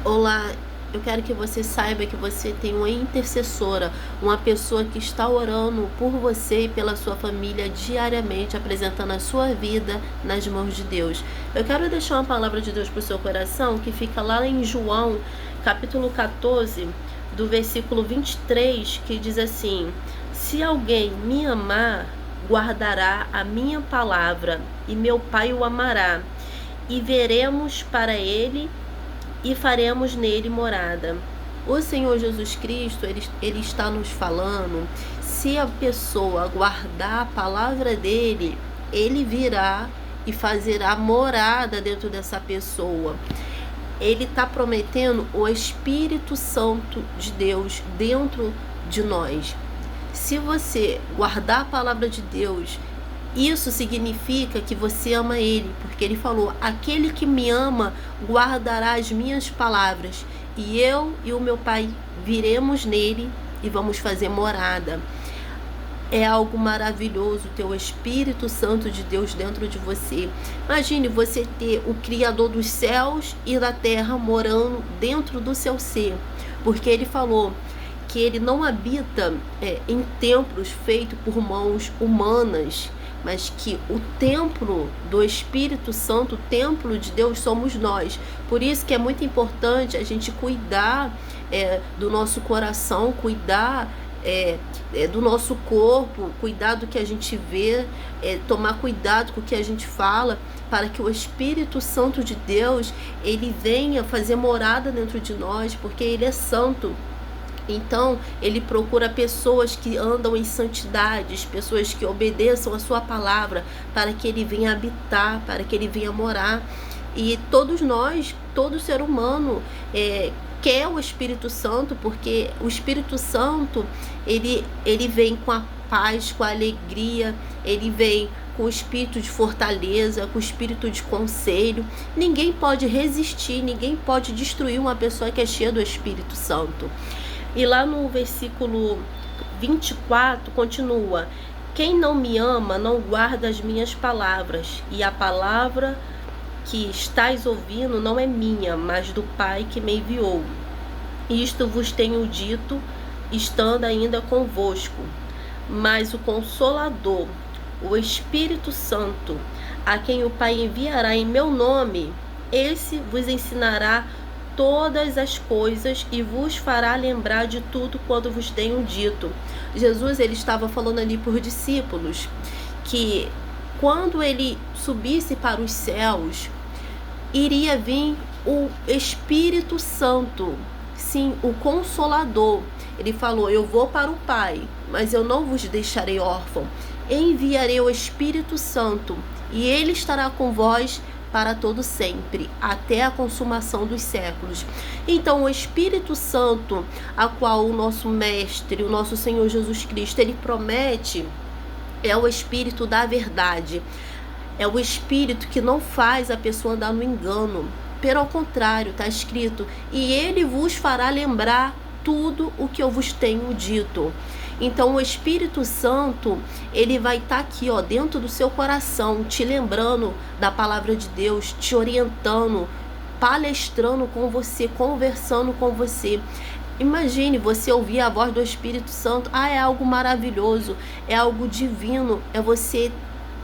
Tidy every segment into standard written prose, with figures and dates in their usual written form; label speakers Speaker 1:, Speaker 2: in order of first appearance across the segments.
Speaker 1: Olá, eu quero que você saiba que você tem uma intercessora, uma pessoa que está orando por você e pela sua família diariamente, apresentando a sua vida nas mãos de Deus. Eu quero deixar uma palavra de Deus para o seu coração, que fica lá em João, capítulo 14, do versículo 23, que diz assim: Se alguém me amar, guardará a minha palavra, e meu Pai o amará, e veremos para ele e faremos nele morada. O Senhor Jesus Cristo, ele está nos falando, se a pessoa guardar a palavra dele, ele virá e fazerá morada dentro dessa pessoa. Ele está prometendo o Espírito Santo de Deus dentro de nós. Se você guardar a palavra de Deus, isso significa que você ama Ele, porque Ele falou: aquele que me ama guardará as minhas palavras, e eu e o meu Pai viremos nele e vamos fazer morada. É algo maravilhoso ter o Espírito Santo de Deus dentro de você. Imagine você ter o Criador dos céus e da terra morando dentro do seu ser, porque Ele falou que Ele não habita em templos feitos por mãos humanas, mas que o templo do Espírito Santo, o templo de Deus, somos nós. Por isso que é muito importante a gente cuidar do nosso coração, cuidar do nosso corpo, cuidar do que a gente vê, tomar cuidado com o que a gente fala, para que o Espírito Santo de Deus, ele venha fazer morada dentro de nós, porque ele é santo. Então, ele procura pessoas que andam em santidades, pessoas que obedeçam a sua palavra, para que ele venha habitar, para que ele venha morar. E todos nós, todo ser humano, quer o Espírito Santo, porque o Espírito Santo, ele vem com a paz, com a alegria, ele vem com o espírito de fortaleza, com o espírito de conselho. Ninguém pode resistir, ninguém pode destruir uma pessoa que é cheia do Espírito Santo. E lá no versículo 24 continua: quem não me ama não guarda as minhas palavras, e a palavra que estáis ouvindo não é minha, mas do Pai que me enviou. Isto vos tenho dito, estando ainda convosco. Mas o Consolador, o Espírito Santo, a quem o Pai enviará em meu nome, esse vos ensinará todas as coisas e vos fará lembrar de tudo quando vos tenho dito. Jesus, ele estava falando ali por discípulos que quando ele subisse para os céus, iria vir o Espírito Santo, sim, o Consolador. Ele falou: eu vou para o Pai, mas eu não vos deixarei órfão. Enviarei o Espírito Santo, e ele estará com vós para todo sempre, até a consumação dos séculos. Então, o Espírito Santo, a qual o nosso Mestre, o nosso Senhor Jesus Cristo, ele promete, é o Espírito da verdade. É o Espírito que não faz a pessoa andar no engano. Pelo contrário, está escrito: e ele vos fará lembrar tudo o que eu vos tenho dito. Então o Espírito Santo, ele vai estar aqui, dentro do seu coração, te lembrando da palavra de Deus, te orientando, palestrando com você, conversando com você. Imagine você ouvir a voz do Espírito Santo. É algo maravilhoso, é algo divino, é você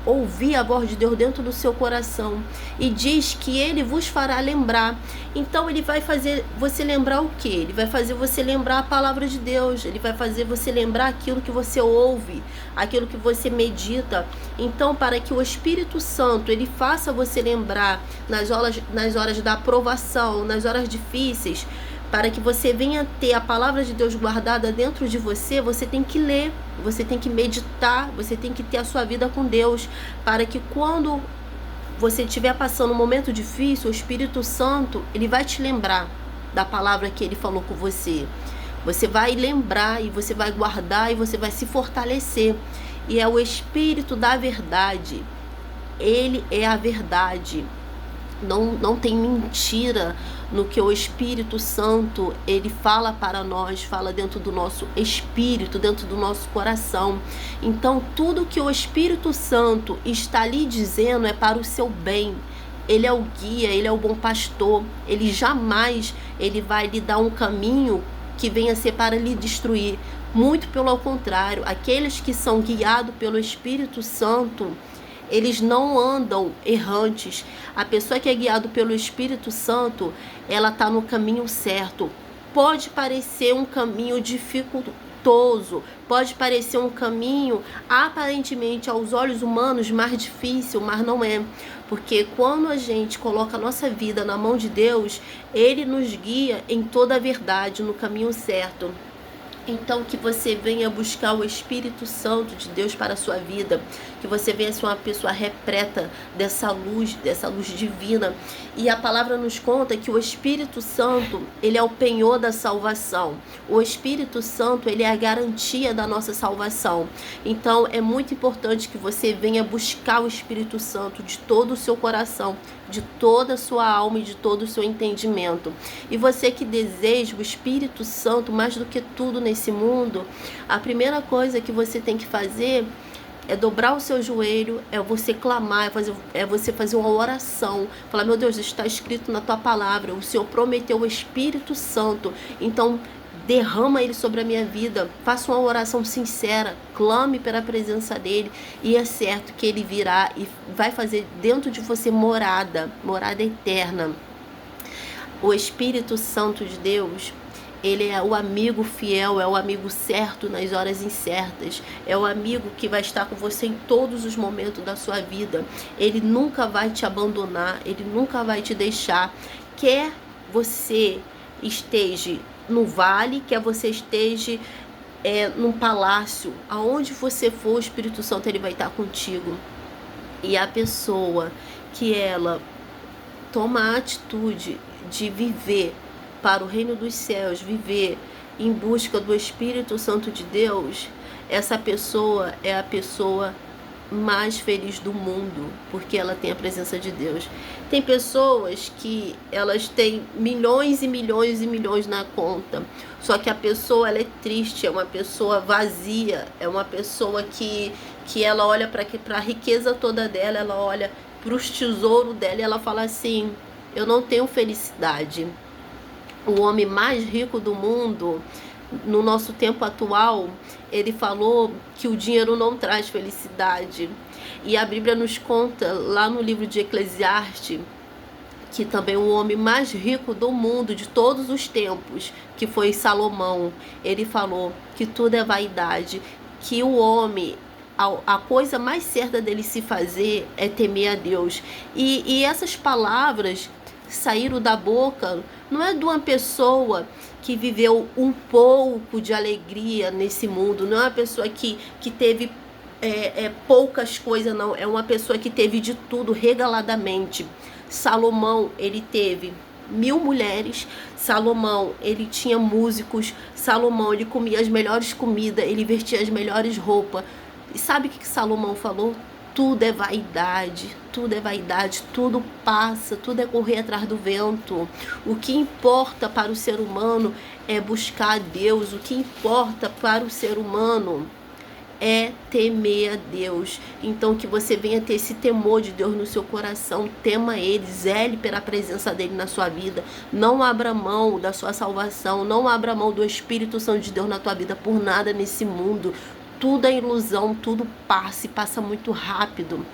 Speaker 1: ouvir a voz de Deus dentro do seu coração. E diz que ele vos fará lembrar. Então ele vai fazer você lembrar o quê? Ele vai fazer você lembrar a palavra de Deus. Ele vai fazer você lembrar aquilo que você ouve, aquilo que você medita. Então, para que o Espírito Santo ele faça você lembrar nas horas da aprovação, nas horas difíceis, para que você venha ter a palavra de Deus guardada dentro de você, você tem que ler, você tem que meditar, você tem que ter a sua vida com Deus, para que quando você estiver passando um momento difícil, o Espírito Santo, ele vai te lembrar da palavra que ele falou com você. Você vai lembrar e você vai guardar e você vai se fortalecer. E é o Espírito da verdade. Ele é a verdade. Não tem mentira no que o Espírito Santo ele fala para nós, fala dentro do nosso espírito, dentro do nosso coração. Então tudo que o Espírito Santo está lhe dizendo é para o seu bem, Ele é o guia, ele é o bom pastor. Ele jamais vai lhe dar um caminho que venha ser para lhe destruir. Muito pelo contrário, aqueles que são guiados pelo Espírito Santo, eles não andam errantes. A pessoa que é guiada pelo Espírito Santo, ela está no caminho certo. Pode parecer um caminho dificultoso, pode parecer um caminho aparentemente aos olhos humanos mais difícil, mas não é. Porque quando a gente coloca a nossa vida na mão de Deus, Ele nos guia em toda a verdade, no caminho certo. Então que você venha buscar o Espírito Santo de Deus para a sua vida, que você venha ser uma pessoa repleta dessa luz divina. E a palavra nos conta que o Espírito Santo, ele é o penhor da salvação. O Espírito Santo, ele é a garantia da nossa salvação. Então é muito importante que você venha buscar o Espírito Santo de todo o seu coração, de toda a sua alma e de todo o seu entendimento. E você que deseja o Espírito Santo mais do que tudo nesse mundo, a primeira coisa que você tem que fazer é dobrar o seu joelho, é você clamar, é você fazer uma oração, falar: meu Deus, está escrito na tua palavra, o Senhor prometeu o Espírito Santo, então derrama ele sobre a minha vida, faça uma oração sincera, clame pela presença dele, e é certo que ele virá e vai fazer dentro de você morada eterna. O Espírito Santo de Deus, ele é o amigo fiel, é o amigo certo nas horas incertas, é o amigo que vai estar com você em todos os momentos da sua vida. Ele nunca vai te abandonar, ele nunca vai te deixar. Quer você esteja no vale, quer você esteja num palácio, aonde você for, o Espírito Santo ele vai estar contigo. E a pessoa que ela toma a atitude de viver para o reino dos céus, viver em busca do Espírito Santo de Deus, essa pessoa é a pessoa mais feliz do mundo, porque ela tem a presença de Deus. Tem pessoas que elas têm milhões e milhões e milhões na conta, só que a pessoa ela é triste, é uma pessoa vazia, é uma pessoa que ela olha para a riqueza toda dela, ela olha para os tesouros dela e ela fala assim: eu não tenho felicidade. O homem mais rico do mundo, no nosso tempo atual, ele falou que o dinheiro não traz felicidade. E a Bíblia nos conta, lá no livro de Eclesiastes, que também o homem mais rico do mundo, de todos os tempos, que foi Salomão, ele falou que tudo é vaidade, que o homem, a coisa mais certa dele se fazer é temer a Deus. E essas palavras saíram da boca, não é de uma pessoa que viveu um pouco de alegria nesse mundo, não é uma pessoa que teve poucas coisas, não, é uma pessoa que teve de tudo regaladamente. Salomão, ele teve 1000 mulheres, Salomão, ele tinha músicos, Salomão, ele comia as melhores comidas, ele vestia as melhores roupas. E sabe o que Salomão falou? Tudo é vaidade, tudo passa, tudo é correr atrás do vento. O que importa para o ser humano é buscar a Deus, o que importa para o ser humano é temer a Deus. Então que você venha ter esse temor de Deus no seu coração, tema Ele, zele pela presença dEle na sua vida. Não abra mão da sua salvação, não abra mão do Espírito Santo de Deus na tua vida por nada nesse mundo. Tudo é ilusão, tudo passa muito rápido.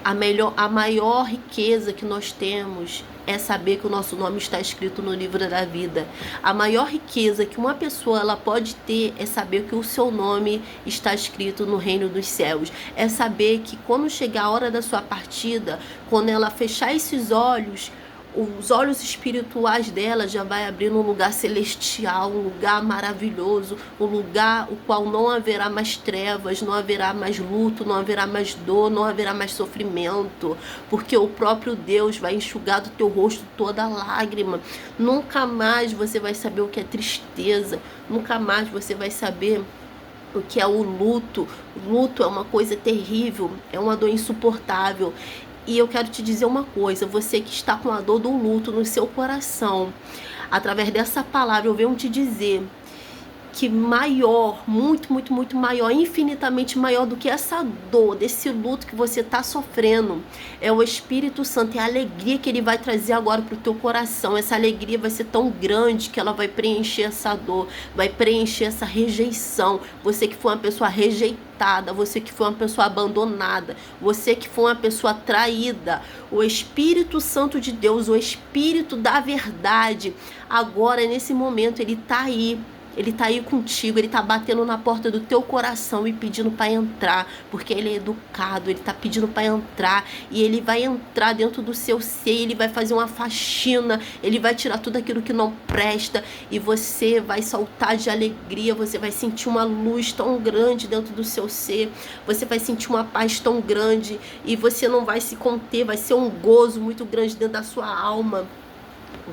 Speaker 1: A maior riqueza que nós temos é saber que o nosso nome está escrito no livro da vida. A maior riqueza que uma pessoa ela pode ter é saber que o seu nome está escrito no reino dos céus. É saber que quando chegar a hora da sua partida, quando ela fechar esses olhos, os olhos espirituais dela já vai abrir num lugar celestial, um lugar maravilhoso, um lugar o qual não haverá mais trevas, não haverá mais luto, não haverá mais dor, não haverá mais sofrimento, porque o próprio Deus vai enxugar do teu rosto toda lágrima. Nunca mais você vai saber o que é tristeza, nunca mais você vai saber o que é o luto. O luto é uma coisa terrível, é uma dor insuportável. E eu quero te dizer uma coisa, você que está com a dor do luto no seu coração, através dessa palavra eu venho te dizer que maior, muito, muito, muito maior, infinitamente maior do que essa dor, desse luto que você está sofrendo, é o Espírito Santo, é a alegria que ele vai trazer agora para o teu coração. Essa alegria vai ser tão grande que ela vai preencher essa dor, vai preencher essa rejeição. Você que foi uma pessoa rejeitada, você que foi uma pessoa abandonada, você que foi uma pessoa traída, o Espírito Santo de Deus, o Espírito da verdade, agora nesse momento ele está aí. Ele tá aí contigo, ele tá batendo na porta do teu coração e pedindo para entrar, porque ele é educado, ele tá pedindo para entrar, e ele vai entrar dentro do seu ser, ele vai fazer uma faxina, ele vai tirar tudo aquilo que não presta, e você vai saltar de alegria, você vai sentir uma luz tão grande dentro do seu ser, você vai sentir uma paz tão grande, e você não vai se conter, vai ser um gozo muito grande dentro da sua alma.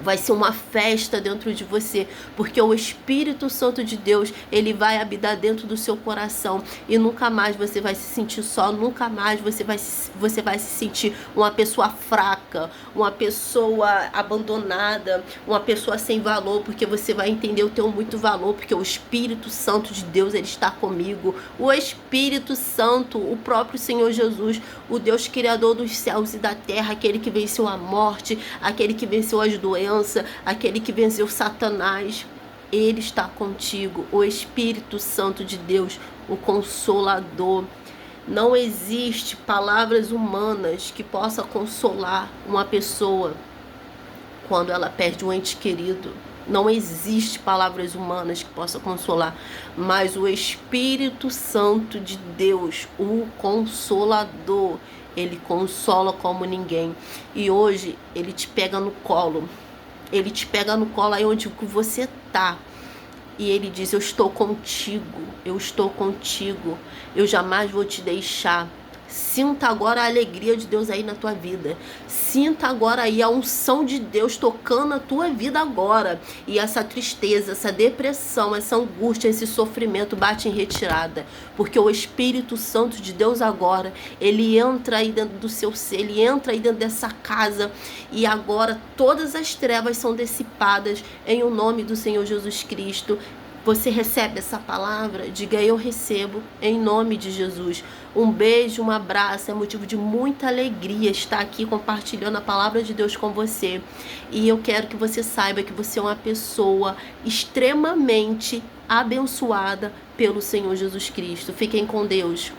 Speaker 1: Vai ser uma festa dentro de você, porque o Espírito Santo de Deus, ele vai habitar dentro do seu coração, e nunca mais você vai se sentir só, nunca mais você vai se sentir uma pessoa fraca, uma pessoa abandonada, uma pessoa sem valor, porque você vai entender o teu muito valor, porque o Espírito Santo de Deus, ele está comigo. O Espírito Santo, o próprio Senhor Jesus, o Deus criador dos céus e da terra, aquele que venceu a morte, aquele que venceu as doenças, aquele que venceu Satanás, ele está contigo. O Espírito Santo de Deus, o Consolador. Não existe palavras humanas que possa consolar uma pessoa quando ela perde um ente querido. Não existe palavras humanas que possa consolar, mas o Espírito Santo de Deus, o Consolador, ele consola como ninguém. E hoje ele te pega no colo. Ele te pega no colo aí onde você tá. E ele diz: eu estou contigo, eu estou contigo, eu jamais vou te deixar. Sinta agora a alegria de Deus aí na tua vida. Sinta agora aí a unção de Deus tocando a tua vida agora. E essa tristeza, essa depressão, essa angústia, esse sofrimento bate em retirada. Porque o Espírito Santo de Deus agora, ele entra aí dentro do seu ser, ele entra aí dentro dessa casa. E agora todas as trevas são dissipadas em o nome do Senhor Jesus Cristo. Você recebe essa palavra? Diga: eu recebo, em nome de Jesus. Um beijo, um abraço, é motivo de muita alegria estar aqui compartilhando a palavra de Deus com você. E eu quero que você saiba que você é uma pessoa extremamente abençoada pelo Senhor Jesus Cristo. Fiquem com Deus.